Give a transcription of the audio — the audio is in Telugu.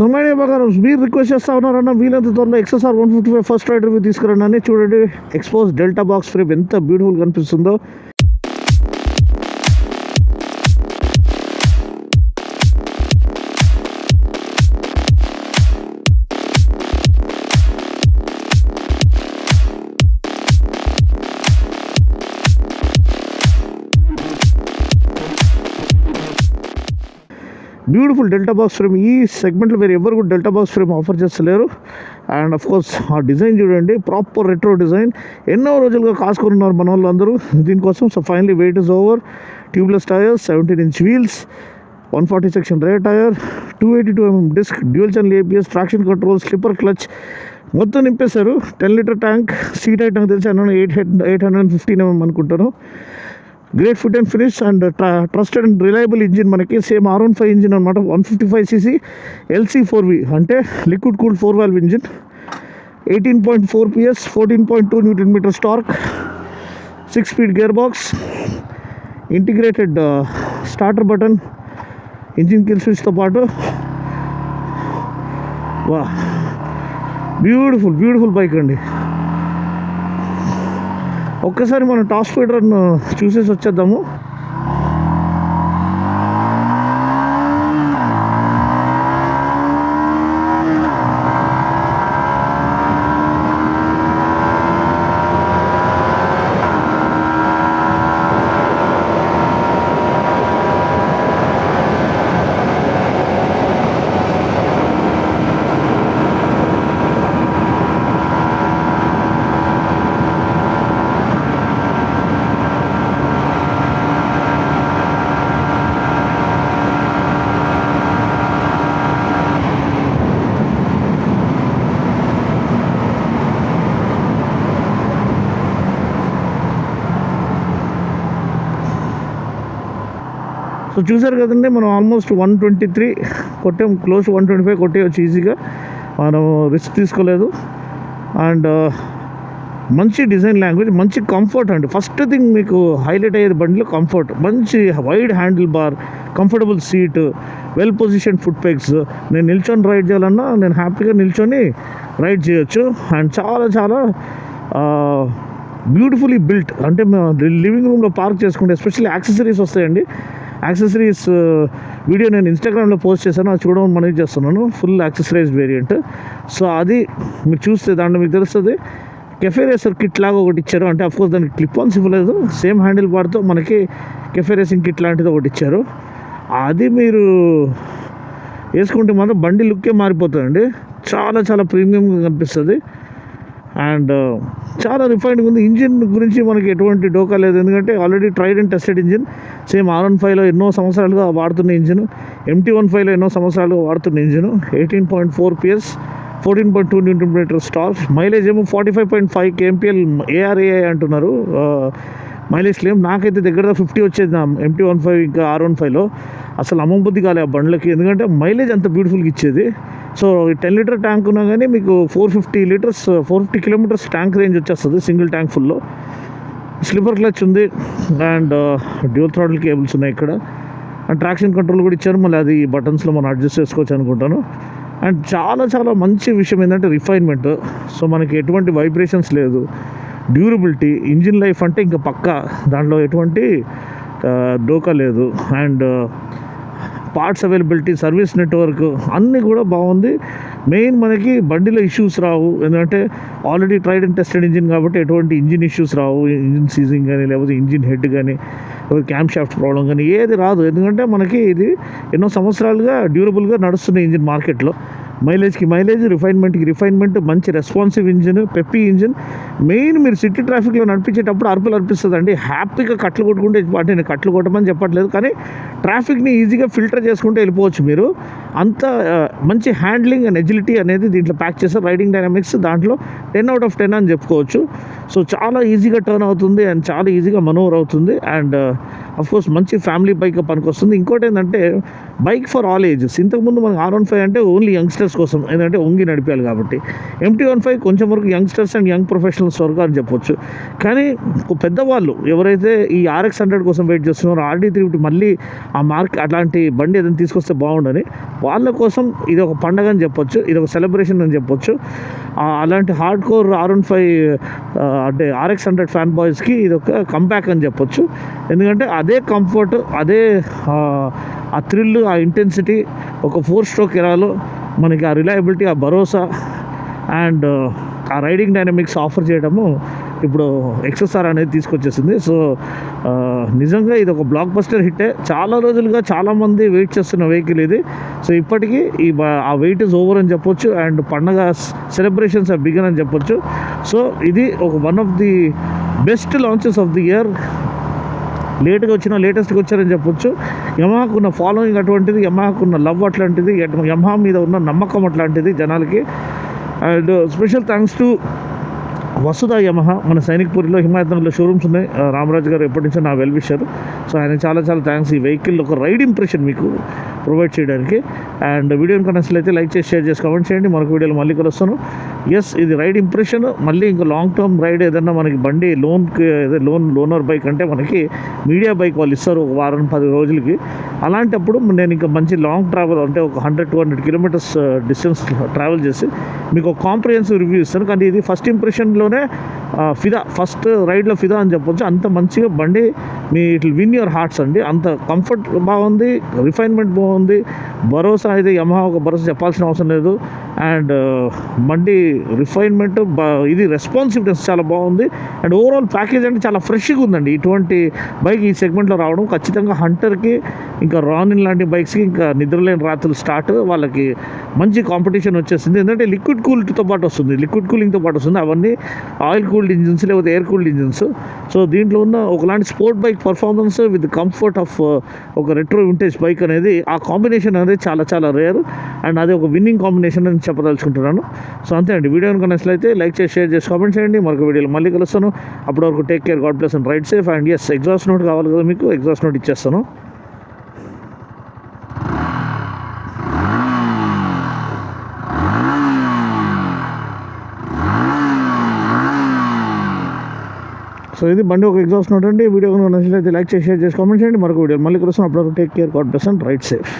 సో మై ప్రకారం మీరు రిక్వెస్ట్ చేస్తా ఉన్నారన్న వీలంత త్వరలో XSR 155 ఫస్ట్ రైడ్ రివ్యూ తీసుకురండి. చూడండి ఎక్స్పోజ్ డెల్టా బాక్స్ ఫ్రేమ్ ఎంత బ్యూటిఫుల్ కనిపిస్తుందో. Beautiful delta box frame. ఈ సెగ్మెంట్లో వేరే ఎవరు కూడా డెల్టా బాక్స్ ఫ్రేమ్ ఆఫర్ చేస్తలేరు. అండ్ ఆఫ్ కోర్స్ ఆ డిజైన్ చూడండి, ప్రాపర్ రెట్రో డిజైన్. ఎన్నో రోజులుగా కాసుకున్నారు మన వాళ్ళు అందరూ దీనికోసం. So finally wait is over. Tubeless tyres, 17-inch wheels, 140 section rear tyre, 282mm disc, dual channel ABS, traction control, slipper clutch మొత్తం నింపేశారు. 10-liter tank. సీట్ హైట్ నాకు తెలిసి 815mm అనుకుంటాను. Great fit and finish and trusted and reliable engine. మనకి సేమ్ R15 ఇంజిన్ అనమాట. 155cc LC4V అంటే liquid cooled 4-valve engine. 18.4 PS, 14.2 Nm torque, 6-speed gear box, integrated starter button, engine kill స్విచ్తో పాటు. వా, బ్యూటిఫుల్ బైక్ అండి. ఒక్కసారి మనం టాప్ స్పీడ్ రన్ చూసేసి వచ్చేద్దాము. సో చూసారు కదండి, మనం ఆల్మోస్ట్ 123 కొట్టాం, క్లోజ్ 125 కొట్టేయచ్చు ఈజీగా. మనం రిస్క్ తీసుకోలేదు. అండ్ మంచి డిజైన్ లాంగ్వేజ్, మంచి కంఫర్ట్ అండి. ఫస్ట్ థింగ్ మీకు హైలైట్ అయ్యేది బండిలో కంఫర్ట్. మంచి wide handle bar, comfortable seat, well position foot pegs. నేను నిల్చొని రైడ్ చేయాలన్నా నేను హ్యాపీగా నిల్చొని రైడ్ చేయొచ్చు. అండ్ చాలా బ్యూటిఫుల్లీ బిల్ట్. అంటే లివింగ్ రూమ్లో పార్క్ చేసుకుంటే ఎస్పెషల్లీ యాక్సెసరీస్ వస్తాయండి. యాక్సెసరీస్ వీడియో నేను ఇన్స్టాగ్రామ్లో పోస్ట్ చేశాను, అది చూడమని మనవి చేస్తున్నాను. Full accessories variant. సో అది మీరు చూస్తే దాంట్లో మీకు తెలుస్తుంది. కెఫే రేసర్ కిట్ లాగా ఒకటి ఇచ్చారు. అంటే అఫ్కోర్స్ దానికి క్లిప్ ఆన్స్ ఇవ్వలేదు. సేమ్ హ్యాండిల్ బార్తో మనకి కెఫే రేసింగ్ కిట్ లాంటిది ఒకటి ఇచ్చారు. అది మీరు వేసుకుంటే మాత్రం బండి లుక్కే మారిపోతుందండి. చాలా ప్రీమియంగా కనిపిస్తుంది. అండ్ చాలా రిఫైన్డ్గా ఉంది. ఇంజిన్ గురించి మనకి ఎటువంటి డోకా లేదు, ఎందుకంటే already tried and tested engine. Same R15లో ఎన్నో సంవత్సరాలుగా వాడుతున్న ఇంజిన్, MT15లో ఎన్నో సంవత్సరాలుగా వాడుతున్న engine. 18.4 PS, 14.2 Nm torque. Mileage ఏమో 45.5 kmpl ARAI అంటున్నారు మైలేజ్ క్లెయిమ్. నాకైతే దగ్గర 50 వచ్చేది నా MT15 ఇంకా R15లో. అసలు అమ్మబుద్ధి కాలే ఆ బండ్లకి, ఎందుకంటే మైలేజ్ అంత బ్యూటిఫుల్గా ఇచ్చేది. సో 10-liter ట్యాంక్ ఉన్నా కానీ మీకు 450 కిలోమీటర్స్ ట్యాంక్ రేంజ్ వచ్చేస్తుంది సింగిల్ ట్యాంక్ ఫుల్లో. స్లిప్పర్ క్లచ్ ఉంది. అండ్ డ్యూయల్ థ్రాటిల్ కేబుల్స్ ఉన్నాయి ఇక్కడ. అండ్ ట్రాక్షన్ కంట్రోల్ కూడా ఇచ్చారు. మళ్ళీ అది బటన్స్లో మనం అడ్జస్ట్ చేసుకోవచ్చు అనుకుంటాను. అండ్ చాలా మంచి విషయం ఏంటంటే రిఫైన్మెంట్. సో మనకి ఎటువంటి వైబ్రేషన్స్ లేదు. డ్యూరబిలిటీ, ఇంజిన్ లైఫ్ అంటే ఇంకా పక్కా, దాంట్లో ఎటువంటి డోకా లేదు. And parts availability, service network అన్నీ కూడా బాగుంది. మెయిన్ మనకి బండిలో ఇష్యూస్ రావు, ఎందుకంటే already tried and tested engine కాబట్టి ఎటువంటి ఇంజిన్ ఇష్యూస్ రావు. ఇంజిన్ సీజింగ్ కానీ, లేకపోతే ఇంజిన్ హెడ్ కానీ, లేకపోతే క్యామ్ షాఫ్ట్ ప్రాబ్లం కానీ ఏది రాదు. ఎందుకంటే మనకి ఇది ఎన్నో సంవత్సరాలుగా డ్యూరబుల్గా నడుస్తున్న ఇంజిన్ మార్కెట్లో. మైలేజ్కి మైలేజ్, రిఫైన్మెంట్కి రిఫైన్మెంట్, మంచి responsive engine, peppy engine. Main మీరు సిటీ ట్రాఫిక్లో నడిపించేటప్పుడు అరుపులు అనిపిస్తుంది అండి. హ్యాపీగా కట్లు కొట్టుకుంటే, అంటే నేను కట్లు కొట్టమని చెప్పట్లేదు, కానీ ట్రాఫిక్ని ఈజీగా ఫిల్టర్ చేసుకుంటే వెళ్ళిపోవచ్చు మీరు. అంత మంచి హ్యాండ్లింగ్ అండ్ ఎజిలిటీ అనేది దీంట్లో ప్యాక్ చేస్తారు. రైడింగ్ డైనామిక్స్ దాంట్లో 10/10 అని చెప్పుకోవచ్చు. సో చాలా ఈజీగా టర్న్ అవుతుంది అండ్ చాలా ఈజీగా మనోవర్ అవుతుంది. అండ్ అఫ్కోర్స్ మంచి ఫ్యామిలీ బైక్ పనికొస్తుంది. ఇంకోటి ఏంటంటే బైక్ ఫర్ ఆల్ ఏజెస్. ఇంతకుముందు మనకు R15 అంటే ఓన్లీ యంగ్స్టర్స్ కోసం, ఏంటంటే వంగి నడిపాలి కాబట్టి. MT-15 కొంచెం వరకు యంగ్స్టర్స్ అండ్ యంగ్ ప్రొఫెషనల్స్ వరకు అని చెప్పొచ్చు. కానీ పెద్దవాళ్ళు ఎవరైతే ఈ RX100 కోసం వెయిట్ చేస్తున్నారో, RD350 మళ్ళీ ఆ అట్లాంటి బండి ఏదైనా తీసుకొస్తే బాగుండని వాళ్ళ కోసం ఇది ఒక పండగ అని చెప్పొచ్చు, ఇది ఒక సెలబ్రేషన్ అని చెప్పొచ్చు. అలాంటి హార్డ్ కోర్ R15 అంటే RX100 ఫ్యాన్ బాయ్స్కి ఇది ఒక కంబ్యాక్ అని చెప్పొచ్చు. ఎందుకంటే అదే కంఫర్ట్, అదే ఆ థ్రిల్, ఆ ఇంటెన్సిటీ ఒక 4 స్ట్రోక్ ఎరాలో మనకి ఆ రిలయబిలిటీ, ఆ భరోసా అండ్ ఆ రైడింగ్ డైనమిక్స్ ఆఫర్ చేయడము ఇప్పుడు XSR అనేది తీసుకొచ్చేసింది. సో నిజంగా ఇది ఒక బ్లాక్ బస్టర్ హిట్టే. చాలా రోజులుగా చాలామంది వెయిట్ చేస్తున్న వెహికల్ ఇది. సో ఇప్పటికీ ఆ వెయిట్ ఇస్ ఓవర్ అని చెప్పొచ్చు అండ్ పండగ సెలబ్రేషన్స్ ఆర్ బిగిన్ అని చెప్పొచ్చు. సో ఇది ఒక one of the best launches of the year. లేట్గా వచ్చినా లేటెస్ట్గా వచ్చారని చెప్పొచ్చు. యమహాకు ఉన్న ఫాలోయింగ్ అటువంటిది, యమహాకు ఉన్న లవ్ అట్లాంటిది, యమహా మీద ఉన్న నమ్మకం అట్లాంటిది జనాలకి. And special thanks to Vasudha Yamaha, మన సైనిక్పూరిలో హిమాయత్నగర్లో షోరూమ్స్ ఉన్నాయి. రామరాజు గారు ఎప్పటి నుంచో నా వెల్ విషర్. సో ఆయన చాలా చాలా థ్యాంక్స్ ఈ వెహికల్ ఒక రైడ్ ఇంప్రెషన్ మీకు ప్రొవైడ్ చేయడానికి. అండ్ వీడియోని కనెక్ట్లయితే లైక్ చేసి షేర్ చేసి కామెంట్ చేయండి. మరొక వీడియోలో మళ్ళీ కలుస్తాను. ఎస్, ఇది రైడ్ ఇంప్రెషన్. మళ్ళీ ఇంకా లాంగ్ టర్మ్ రైడ్ ఏదన్నా మనకి బండి లోనర్ బైక్ అంటే మనకి మీడియా బైక్ వాళ్ళు ఇస్తారు ఒక వారం 10 రోజులకి. అలాంటప్పుడు నేను ఇంకా మంచి లాంగ్ ట్రావెల్ అంటే ఒక 100-200 కిలోమీటర్స్ డిస్టెన్స్ ట్రావెల్ చేసి మీకు ఒక కాంప్రిహెన్సివ్ రివ్యూ ఇస్తాను. కానీ ఇది ఫస్ట్ ఇంప్రెషన్లోనే ఫస్ట్ రైడ్లో ఫిదా అని చెప్పొచ్చు. అంత మంచిగా బండి it will win your hearts అండి. అంత కంఫర్ట్ బాగుంది, రిఫైన్మెంట్ బాగుంది, భరోసా అయితే యమహా ఒక భరోసా చెప్పాల్సిన అవసరం లేదు. అండ్ బండి రిఫైన్మెంట్ ఇది రెస్పాన్సివ్నెస్ చాలా బాగుంది. అండ్ ఓవరాల్ ప్యాకేజ్ అంటే చాలా ఫ్రెష్గా ఉందండి. ఇటువంటి బైక్ ఈ సెగ్మెంట్లో రావడం ఖచ్చితంగా హంటర్కి, ఇంకా రానిన్ లాంటి బైక్స్కి ఇంకా నిద్రలేని రాత్రులు స్టార్ట్, వాళ్ళకి మంచి కాంపిటీషన్ వచ్చేసింది. ఎందుకంటే లిక్విడ్ కూల్తో పాటు వస్తుంది, లిక్విడ్ కూలింగ్తో పాటు వస్తుంది. అవన్నీ ఆయిల్ కూల్డ్ ఇంజిన్స్ లేకపోతే ఎయిర్ కూల్డ్ ఇంజిన్స్. సో దీంట్లో ఉన్న ఒకలాంటి sport bike performance with comfort of ఒక రెట్రో వింటేజ్ బైక్ అనేది, ఆ కాంబినేషన్ అనేది చాలా చాలా రేర్. అండ్ అది ఒక విన్నింగ్ కాంబినేషన్ అని చెప్పదలుచుకుంటున్నాను. సో అంతే అండి. వీడియో నచ్చినట్లయితే లైక్ చేసి షేర్ చేసి కామెంట్ చేయండి. మరొక వీడియోలో మళ్ళీ కలుస్తాను. అప్పటి వరకు take care, God bless and ride safe. And yes, exhaust note కావాలి కదా మీకు, ఎగ్జాస్ట్ నోట్ ఇచ్చేస్తాను. సో ఇది బండి ఒక ఎగ్జాస్ట్ నోట్ అండి. వీడియో నచ్చినట్లయితే లైక్ చేసి షేర్ చేసి కామెంట్ చేయండి. మరొక వీడియో మళ్ళీ కలుస్తాను. అప్పటి వరకు take care, God bless and ride safe.